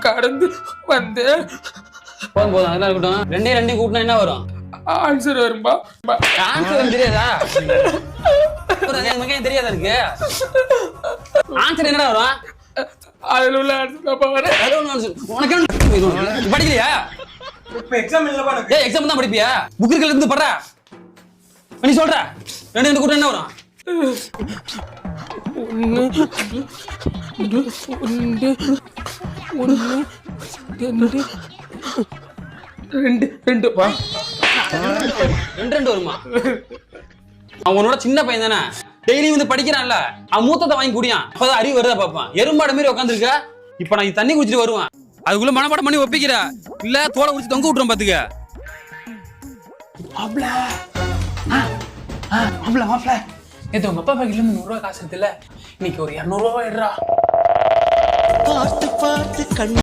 கடந்து வந்து போதும் அதெல்லாம் இருக்கட்டும். ரெண்டையும் கூட்டினா என்ன வரும்? ஆன்சர் வரும்பா. ஆன்சர் தெரியாதா? தெரியாதா இருக்கு? ஆன்சர் என்னடா வரும்? அதுல உள்ள ஆன்சர் உனக்கு படிக்கலையா? எக்ஸாம் இல்லப்பா. எக்ஸாம் தான் படிப்பியா? புக்கு இருந்து படுற நீ சொல்ற. ரெண்டு கூட்டம் என்ன வரும்? ரெண்டு வருமா? அவனோட சின்ன பையன் தானே, டெய்லி வந்து படிக்கிறான்ல, அவன் மூத்தத்தை வாங்கி குடியான். அப்பதான் அறிவு வருதா பாப்பான். எறும்பாடு மாதிரி உட்காந்துருக்க. இப்ப நான் தண்ணி குடிச்சிட்டு வருவேன், அதுக்குள்ள மனப்பாடம் பண்ணி ஒப்பிக்கிற இல்ல தோலை குடிச்சு தொங்க விட்டுறோம் பாத்துக்க. மாப்பிள நேற்று உங்க அப்பா பாக்கில இருந்து 100 ரூபா காசு இருக்குல்ல, இன்னைக்கு ஒரு 200 ரூபா எடுறா.